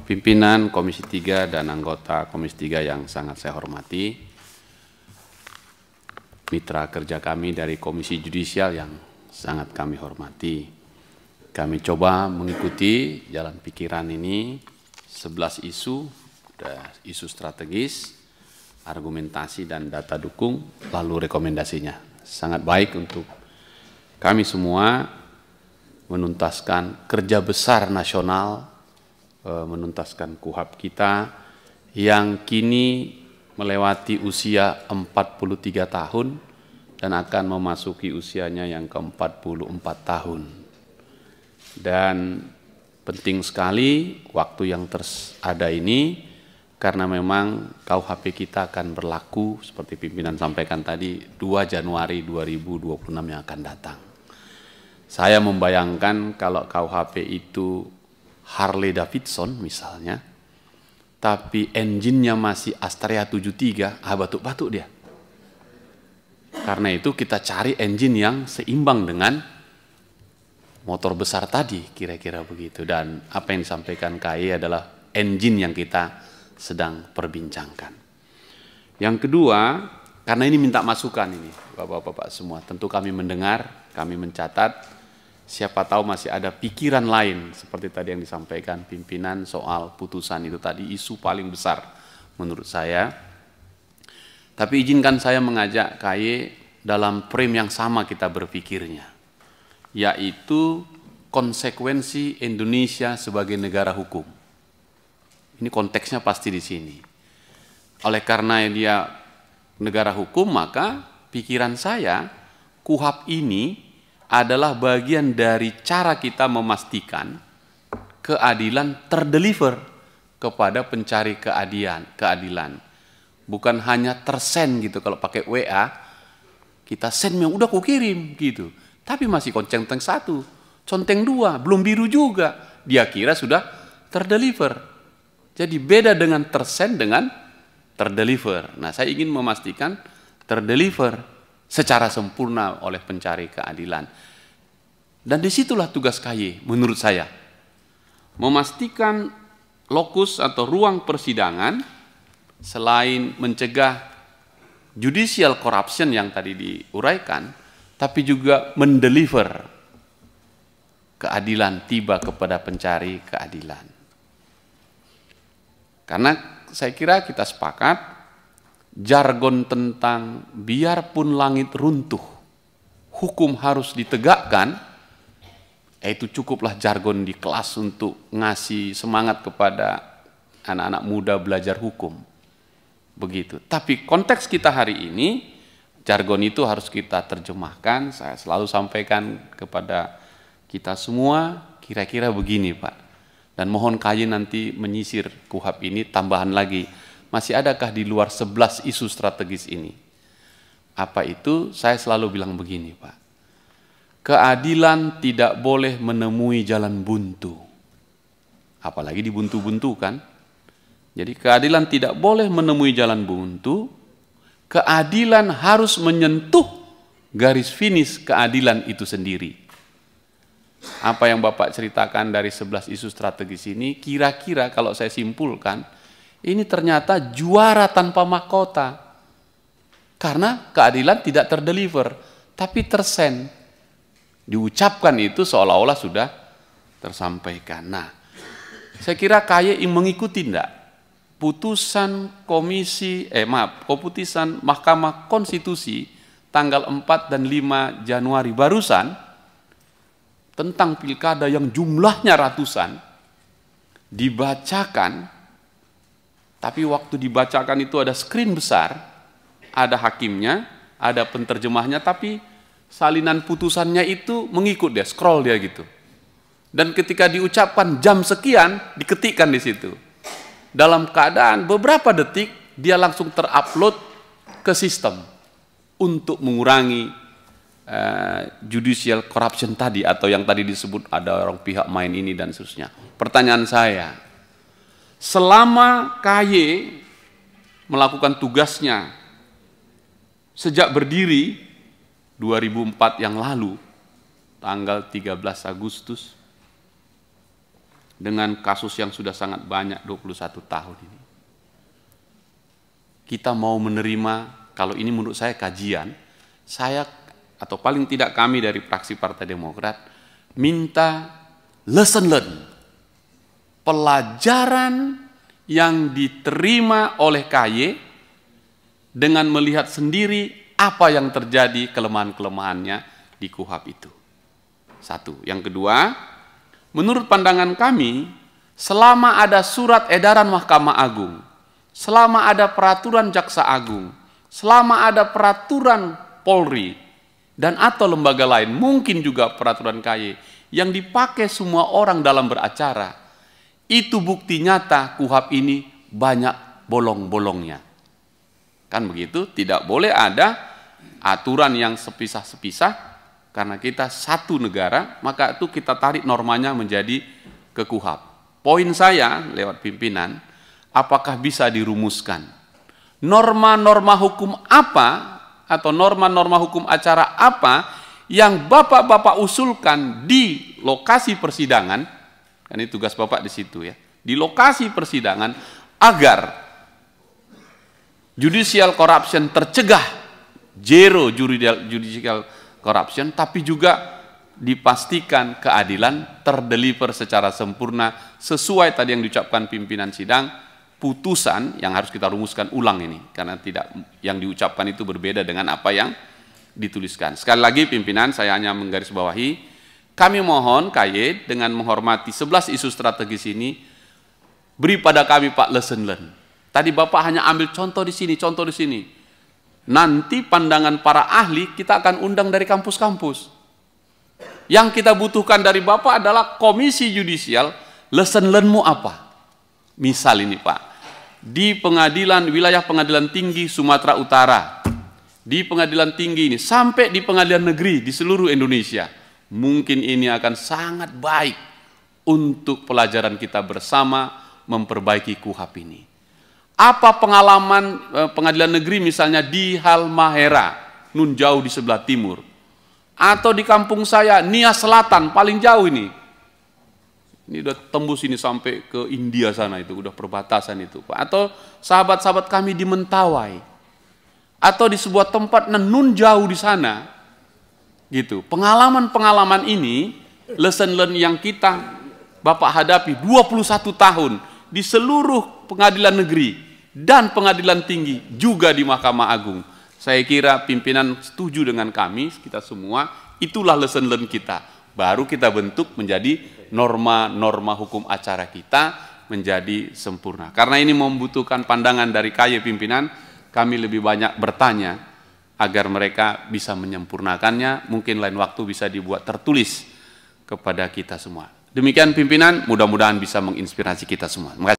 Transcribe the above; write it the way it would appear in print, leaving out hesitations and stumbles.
pimpinan Komisi 3 dan anggota Komisi 3 yang sangat saya hormati, mitra kerja kami dari Komisi Judisial yang sangat kami hormati. Kami coba mengikuti jalan pikiran ini, 11 isu strategis, argumentasi dan data dukung, lalu rekomendasinya. Sangat baik untuk kami semua menuntaskan kerja besar nasional, menuntaskan KUHP kita yang kini melewati usia 43 tahun dan akan memasuki usianya yang ke-44 tahun. Dan penting sekali waktu yang ada ini karena memang KUHP kita akan berlaku seperti pimpinan sampaikan tadi 2 Januari 2026 yang akan datang. Saya membayangkan kalau KUHP itu Harley Davidson misalnya, tapi engine-nya masih Astrea 73, batuk-batuk dia. Karena itu kita cari engine yang seimbang dengan motor besar tadi, kira-kira begitu. Dan apa yang disampaikan KAI adalah engine yang kita sedang perbincangkan. Yang kedua, karena ini minta masukan ini, Bapak-bapak semua, tentu kami mendengar, kami mencatat, siapa tahu masih ada pikiran lain seperti tadi yang disampaikan pimpinan soal putusan itu tadi isu paling besar menurut saya. Tapi izinkan saya mengajak KAI dalam frame yang sama kita berpikirnya, yaitu konsekuensi Indonesia sebagai negara hukum. Ini konteksnya pasti di sini. Oleh karena dia negara hukum, maka pikiran saya KUHP ini adalah bagian dari cara kita memastikan keadilan terdeliver kepada pencari keadilan. Bukan hanya tersend gitu, kalau pakai WA, kita send yang udah kukirim gitu. Tapi masih centeng 1, centeng 2, belum biru juga. Dia kira sudah terdeliver. Jadi beda dengan tersend dengan terdeliver. Nah, saya ingin memastikan terdeliver secara sempurna oleh pencari keadilan. Dan disitulah tugas KAI menurut saya. Memastikan lokus atau ruang persidangan selain mencegah judicial corruption yang tadi diuraikan, tapi juga mendeliver keadilan tiba kepada pencari keadilan. Karena saya kira kita sepakat jargon tentang biarpun langit runtuh, hukum harus ditegakkan, itu cukuplah jargon di kelas untuk ngasih semangat kepada anak-anak muda belajar hukum. Begitu. Tapi konteks kita hari ini, jargon itu harus kita terjemahkan. Saya selalu sampaikan kepada kita semua, kira-kira begini Pak. Dan mohon KAI nanti menyisir KUHP ini tambahan lagi. Masih adakah di luar 11 isu strategis ini? Apa itu? Saya selalu bilang begini Pak. Keadilan tidak boleh menemui jalan buntu. Apalagi dibuntu-buntukan. Jadi keadilan tidak boleh menemui jalan buntu. Keadilan harus menyentuh garis finish keadilan itu sendiri. Apa yang Bapak ceritakan dari 11 isu strategis ini, kira-kira kalau saya simpulkan, ini ternyata juara tanpa mahkota. Karena keadilan tidak terdeliver, tapi tersend. Diucapkan itu seolah-olah sudah tersampaikan. Nah, saya kira KAI mengikuti enggak putusan keputusan Mahkamah Konstitusi tanggal 4 dan 5 Januari barusan tentang pilkada yang jumlahnya ratusan dibacakan. Tapi waktu dibacakan itu ada screen besar, ada hakimnya, ada penterjemahnya, tapi salinan putusannya itu mengikut dia, scroll dia gitu. Dan ketika diucapkan jam sekian, diketikkan di situ. Dalam keadaan beberapa detik, dia langsung terupload ke sistem untuk mengurangi judicial corruption tadi, atau yang tadi disebut ada orang pihak main ini dan seterusnya. Pertanyaan saya, selama KAI melakukan tugasnya sejak berdiri 2004 yang lalu, tanggal 13 Agustus, dengan kasus yang sudah sangat banyak 21 tahun ini. Kita mau menerima, kalau ini menurut saya kajian, saya atau paling tidak kami dari fraksi Partai Demokrat minta lesson learn, pelajaran yang diterima oleh KY dengan melihat sendiri apa yang terjadi, kelemahan-kelemahannya di KUHP itu. Satu. Yang kedua, menurut pandangan kami, selama ada surat edaran Mahkamah Agung, selama ada peraturan Jaksa Agung, selama ada peraturan Polri, dan atau lembaga lain, mungkin juga peraturan KY, yang dipakai semua orang dalam beracara, itu bukti nyata KUHP ini banyak bolong-bolongnya. Kan begitu? Tidak boleh ada aturan yang sepisah-sepisah, karena kita satu negara, maka itu kita tarik normanya menjadi ke KUHP. Poin saya lewat pimpinan, apakah bisa dirumuskan norma-norma hukum apa atau norma-norma hukum acara apa yang Bapak-Bapak usulkan di lokasi persidangan, kan ini tugas Bapak di situ ya, di lokasi persidangan, agar judicial corruption tercegah, zero judicial corruption, tapi juga dipastikan keadilan terdeliver secara sempurna sesuai tadi yang diucapkan pimpinan sidang, putusan yang harus kita rumuskan ulang ini, karena tidak, yang diucapkan itu berbeda dengan apa yang dituliskan. Sekali lagi pimpinan, saya hanya menggarisbawahi, kami mohon KY dengan menghormati 11 isu strategis ini, beri pada kami Pak lesson learn. Tadi Bapak hanya ambil contoh di sini, contoh di sini. Nanti pandangan para ahli kita akan undang dari kampus-kampus. Yang kita butuhkan dari Bapak adalah komisi yudisial, lesson learn-mu apa? Misal ini Pak, di pengadilan, wilayah pengadilan tinggi Sumatera Utara, di pengadilan tinggi ini, sampai di pengadilan negeri di seluruh Indonesia, mungkin ini akan sangat baik untuk pelajaran kita bersama memperbaiki KUHP ini. Apa pengalaman pengadilan negeri misalnya di Halmahera, nun jauh di sebelah timur, atau di kampung saya Nia Selatan, paling jauh ini udah tembus ini sampai ke India sana, itu udah perbatasan itu Pak. Atau sahabat-sahabat kami di Mentawai, atau di sebuah tempat nun jauh di sana, gitu. Pengalaman-pengalaman ini, lesson learn yang kita Bapak hadapi 21 tahun di seluruh pengadilan negeri dan pengadilan tinggi, juga di Mahkamah Agung. Saya kira pimpinan setuju dengan kami, kita semua, itulah lesson learn kita. Baru kita bentuk menjadi norma-norma hukum acara kita menjadi sempurna. Karena ini membutuhkan pandangan dari KY pimpinan, kami lebih banyak bertanya agar mereka bisa menyempurnakannya. Mungkin lain waktu bisa dibuat tertulis kepada kita semua. Demikian pimpinan, mudah-mudahan bisa menginspirasi kita semua.